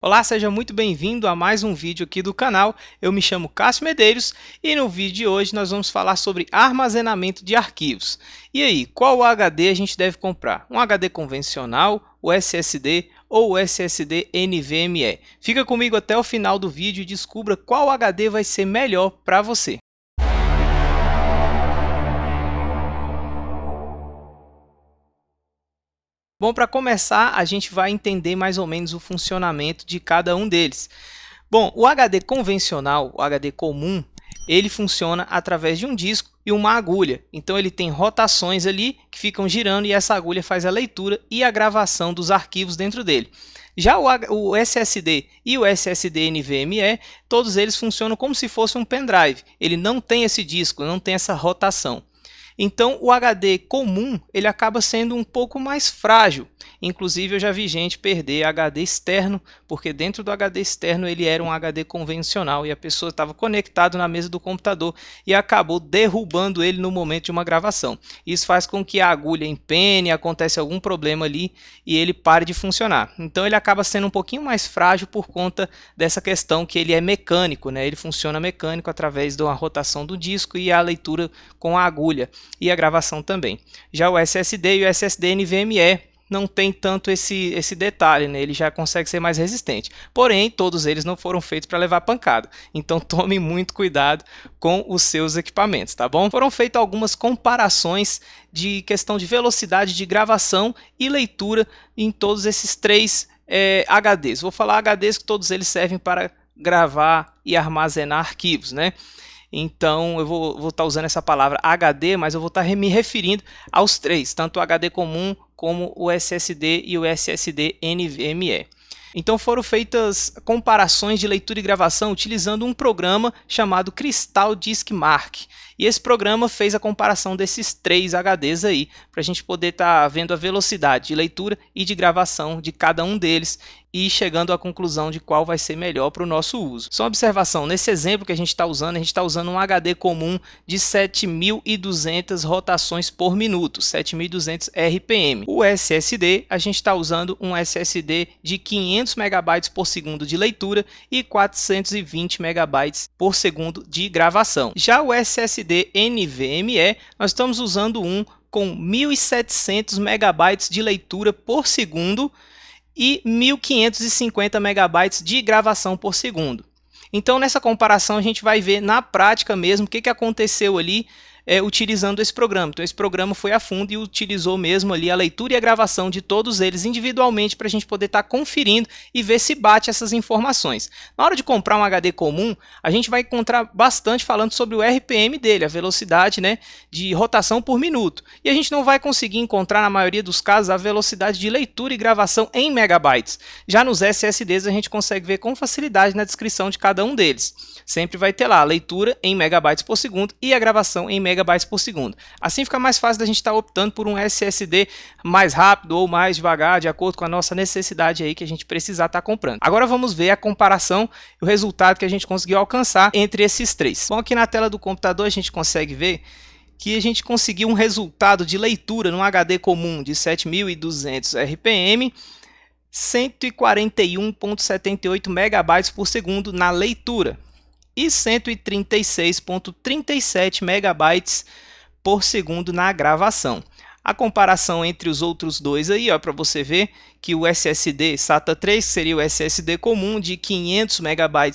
Olá, seja muito bem-vindo a mais um vídeo aqui do canal. Eu me chamo Cássio Medeiros e no vídeo de hoje nós vamos falar sobre armazenamento de arquivos. E aí, qual HD a gente deve comprar? Um HD convencional, o SSD ou o SSD NVMe? Fica comigo até o final do vídeo e descubra qual HD vai ser melhor para você. Bom, para começar, a gente vai entender mais ou menos o funcionamento de cada um deles. Bom, o HD convencional, o HD comum, ele funciona através de um disco e uma agulha. Então ele tem rotações ali que ficam girando e essa agulha faz a leitura e a gravação dos arquivos dentro dele. Já o SSD e o SSD NVMe, todos eles funcionam como se fosse um pendrive. Ele não tem esse disco, não tem essa rotação. Então, o HD comum ele acaba sendo um pouco mais frágil. Inclusive, eu já vi gente perder HD externo, porque dentro do HD externo ele era um HD convencional e a pessoa estava conectada na mesa do computador e acabou derrubando ele no momento de uma gravação. Isso faz com que a agulha empene, acontece algum problema ali e ele pare de funcionar. Então, ele acaba sendo um pouquinho mais frágil por conta dessa questão que ele é mecânico, né? Ele funciona mecânico através da rotação do disco e a leitura com a agulha. E a gravação também. Já o SSD e o SSD NVMe não tem tanto esse detalhe, né? Ele já consegue ser mais resistente. Porém, todos eles não foram feitos para levar pancada. Então tome muito cuidado com os seus equipamentos, tá bom? Foram feitas algumas comparações de questão de velocidade de gravação e leitura em todos esses três HDs. Vou falar HDs que todos eles servem para gravar e armazenar arquivos, né? Então eu vou estar usando essa palavra HD, mas eu vou estar me referindo aos três, tanto o HD comum como o SSD e o SSD NVMe. Então foram feitas comparações de leitura e gravação utilizando um programa chamado Crystal Disk Mark. E esse programa fez a comparação desses três HDs aí, para a gente poder estar vendo a velocidade de leitura e de gravação de cada um deles e chegando à conclusão de qual vai ser melhor para o nosso uso. Só uma observação, nesse exemplo que a gente está usando um HD comum de 7.200 rotações por minuto, 7.200 RPM. O SSD, a gente está usando um SSD de 500 MB por segundo de leitura e 420 MB por segundo de gravação. Já o SSD NVMe, nós estamos usando um com 1.700 MB de leitura por segundo e 1.550 MB de gravação por segundo. Então, nessa comparação, a gente vai ver na prática mesmo o que aconteceu ali utilizando esse programa. Então, esse programa foi a fundo e utilizou mesmo ali a leitura e a gravação de todos eles individualmente para a gente poder estar conferindo e ver se bate essas informações. Na hora de comprar um HD comum, a gente vai encontrar bastante falando sobre o RPM dele, a velocidade, né, de rotação por minuto. E a gente não vai conseguir encontrar, na maioria dos casos, a velocidade de leitura e gravação em megabytes. Já nos SSDs a gente consegue ver com facilidade na descrição de cada um deles. Sempre vai ter lá a leitura em megabytes por segundo e a gravação em megabytes por segundo. Assim fica mais fácil da gente estar optando por um SSD mais rápido ou mais devagar, de acordo com a nossa necessidade aí que a gente precisar estar comprando. Agora vamos ver a comparação e o resultado que a gente conseguiu alcançar entre esses três. Bom, aqui na tela do computador a gente consegue ver que a gente conseguiu um resultado de leitura num HD comum de 7.200 RPM, 141,78 MB por segundo na leitura e 136,37 MB por segundo na gravação. A comparação entre os outros dois aí, para você ver que o SSD SATA 3 seria o SSD comum de 500 MB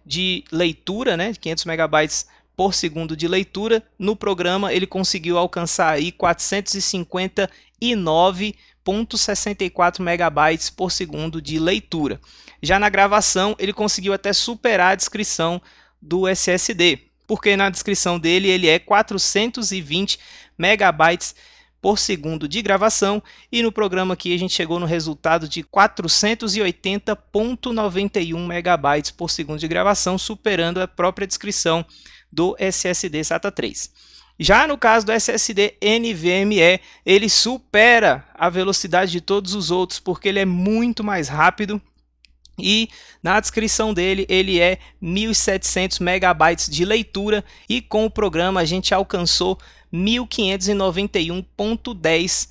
de leitura, né, 500 MB por segundo de leitura. No programa ele conseguiu alcançar aí 459,64 MB por segundo de leitura. Já na gravação ele conseguiu até superar a descrição do SSD, porque na descrição dele ele é 420 megabytes por segundo de gravação e no programa aqui a gente chegou no resultado de 480,91 megabytes por segundo de gravação, superando a própria descrição do SSD SATA 3. Já no caso do SSD NVMe, ele supera a velocidade de todos os outros porque ele é muito mais rápido. E na descrição dele ele é 1.700 megabytes de leitura e com o programa a gente alcançou 1.591,10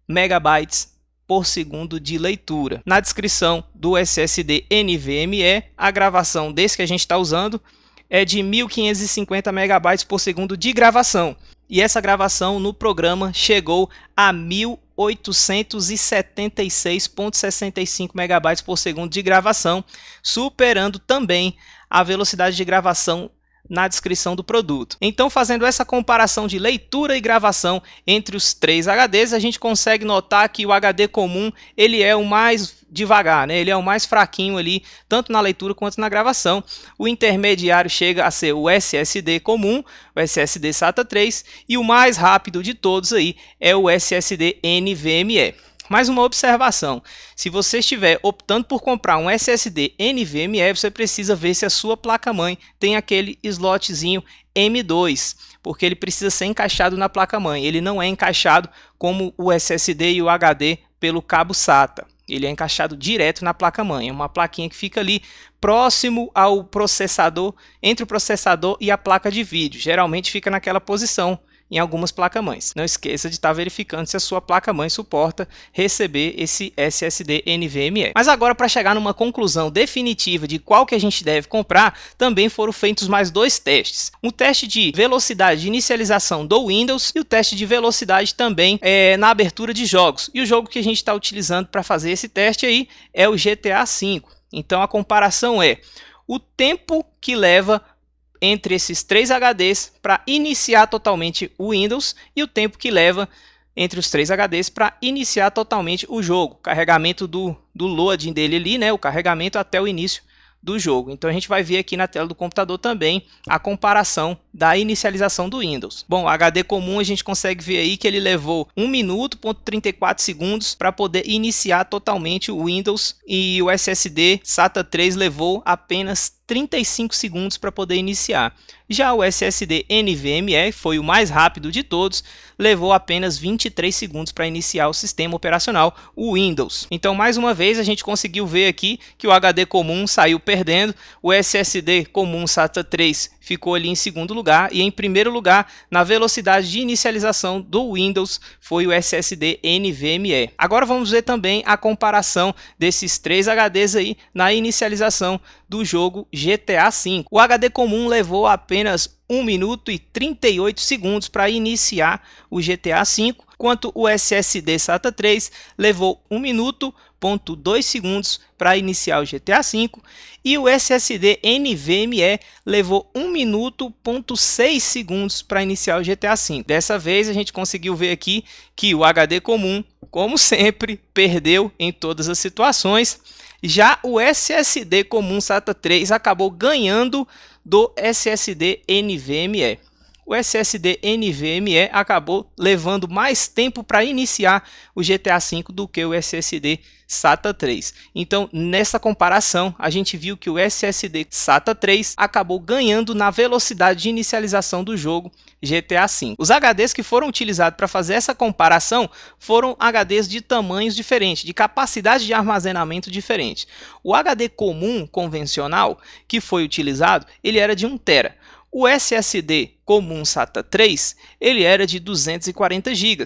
megabytes por segundo de leitura. Na descrição do SSD NVMe, a gravação desse que a gente está usando é de 1550 megabytes por segundo de gravação. E essa gravação no programa chegou a 1876,65 megabytes por segundo de gravação, superando também a velocidade de gravação na descrição do produto. Então, fazendo essa comparação de leitura e gravação entre os três HDs, a gente consegue notar que o HD comum ele é o mais devagar, né? Ele é o mais fraquinho ali, tanto na leitura quanto na gravação. O intermediário chega a ser o SSD comum, o SSD SATA 3, e o mais rápido de todos aí é o SSD NVMe. Mais uma observação, se você estiver optando por comprar um SSD NVMe, você precisa ver se a sua placa-mãe tem aquele slotzinho M2, porque ele precisa ser encaixado na placa-mãe. Ele não é encaixado como o SSD e o HD pelo cabo SATA. Ele é encaixado direto na placa-mãe, é uma plaquinha que fica ali próximo ao processador, entre o processador e a placa de vídeo. Geralmente fica naquela posição em algumas placas-mães. Não esqueça de estar verificando se a sua placa-mãe suporta receber esse SSD NVMe. Mas agora, para chegar numa conclusão definitiva de qual que a gente deve comprar, também foram feitos mais dois testes. Um teste de velocidade de inicialização do Windows e o teste de velocidade também na abertura de jogos. E o jogo que a gente está utilizando para fazer esse teste aí é o GTA V. Então a comparação é o tempo que leva entre esses três HDs para iniciar totalmente o Windows e o tempo que leva entre os três HDs para iniciar totalmente o jogo. Carregamento do loading dele ali, né? O carregamento até o início do jogo. Então a gente vai ver aqui na tela do computador também a comparação da inicialização do Windows. Bom, o HD comum a gente consegue ver aí que ele levou 1 minuto e 34 segundos para poder iniciar totalmente o Windows, e o SSD SATA 3 levou apenas 35 segundos para poder iniciar. Já o SSD NVMe foi o mais rápido de todos, levou apenas 23 segundos para iniciar o sistema operacional, o Windows. Então, mais uma vez, a gente conseguiu ver aqui que o HD comum saiu perdendo, o SSD comum SATA 3 ficou ali em segundo lugar, e em primeiro lugar, na velocidade de inicialização do Windows, foi o SSD NVMe. Agora vamos ver também a comparação desses três HDs aí na inicialização do jogo GTA V. O HD comum levou apenas 1 minuto e 38 segundos para iniciar o GTA V, enquanto o SSD SATA 3 levou 1 minuto e 2 segundos para iniciar o GTA V, e o SSD NVMe levou 1 minuto e 6 segundos para iniciar o GTA V. Dessa vez a gente conseguiu ver aqui que o HD comum, como sempre, perdeu em todas as situações. Já o SSD comum SATA 3 acabou ganhando do SSD NVMe. O SSD NVMe acabou levando mais tempo para iniciar o GTA V do que o SSD SATA 3. Então, nessa comparação, a gente viu que o SSD SATA 3 acabou ganhando na velocidade de inicialização do jogo GTA V. Os HDs que foram utilizados para fazer essa comparação foram HDs de tamanhos diferentes, de capacidade de armazenamento diferente. O HD comum convencional que foi utilizado, ele era de 1 TB. O SSD comum SATA 3, ele era de 240 GB.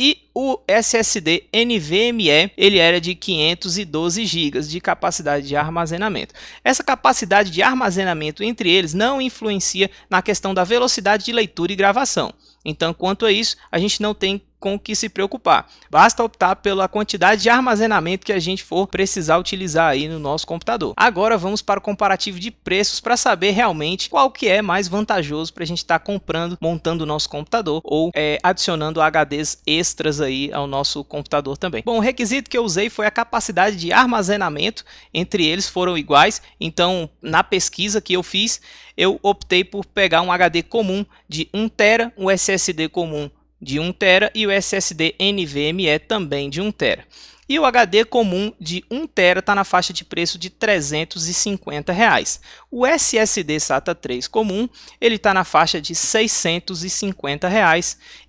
E o SSD NVMe, ele era de 512 GB de capacidade de armazenamento. Essa capacidade de armazenamento entre eles não influencia na questão da velocidade de leitura e gravação. Então, quanto a isso, a gente não tem com o que se preocupar. Basta optar pela quantidade de armazenamento que a gente for precisar utilizar aí no nosso computador. Agora vamos para o comparativo de preços para saber realmente qual que é mais vantajoso para a gente estar comprando, montando o nosso computador ou adicionando HDs extras aí ao nosso computador também. Bom, o requisito que eu usei foi a capacidade de armazenamento, entre eles foram iguais, então na pesquisa que eu fiz, eu optei por pegar um HD comum de 1 TB, um SSD comum de 1 TB e o SSD NVMe também de 1 TB. E o HD comum de 1 TB está na faixa de preço de R$ 350. O SSD SATA 3 comum ele está na faixa de R$ 650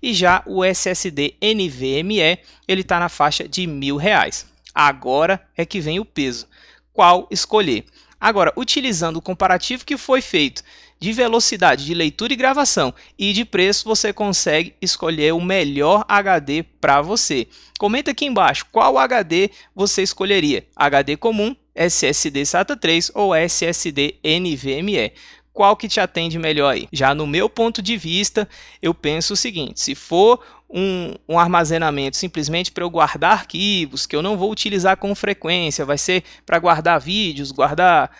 e já o SSD NVMe ele está na faixa de R$ 1.000. Agora é que vem o peso. qual escolher. Agora, utilizando o comparativo que foi feito de velocidade de leitura e gravação e de preço, você consegue escolher o melhor HD para você. Comenta aqui embaixo qual HD você escolheria, HD comum, SSD SATA 3 ou SSD NVMe. Qual que te atende melhor aí? Já no meu ponto de vista, eu penso o seguinte: se for um armazenamento simplesmente para eu guardar arquivos que eu não vou utilizar com frequência, vai ser para guardar vídeos, guardar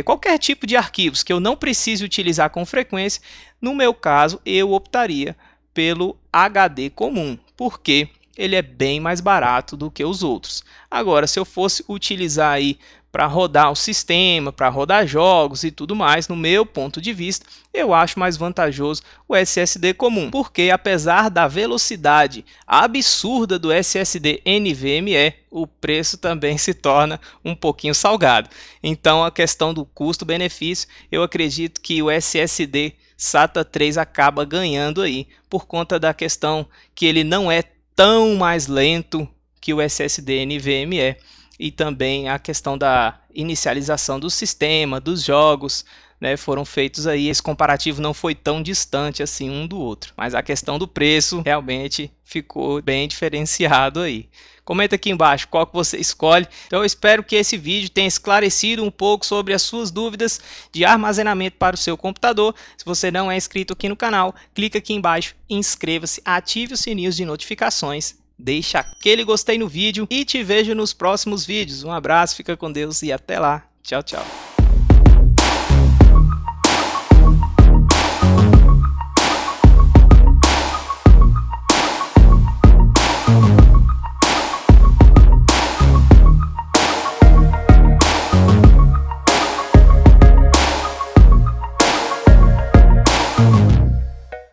qualquer tipo de arquivos que eu não precise utilizar com frequência, no meu caso eu optaria pelo HD comum, porque ele é bem mais barato do que os outros. Agora, se eu fosse utilizar aí para rodar o sistema, para rodar jogos e tudo mais, no meu ponto de vista, eu acho mais vantajoso o SSD comum, porque apesar da velocidade absurda do SSD NVMe, o preço também se torna um pouquinho salgado. Então, a questão do custo-benefício, eu acredito que o SSD SATA 3 acaba ganhando aí, por conta da questão que ele não é tão mais lento que o SSD NVMe, e também a questão da inicialização do sistema, dos jogos, né, foram feitos aí, esse comparativo não foi tão distante assim um do outro, mas a questão do preço realmente ficou bem diferenciado aí. Comenta aqui embaixo qual que você escolhe. Então eu espero que esse vídeo tenha esclarecido um pouco sobre as suas dúvidas de armazenamento para o seu computador. Se você não é inscrito aqui no canal, clica aqui embaixo, inscreva-se, ative os sininhos de notificações, deixa aquele gostei no vídeo e te vejo nos próximos vídeos. Um abraço, fica com Deus e até lá. Tchau, tchau.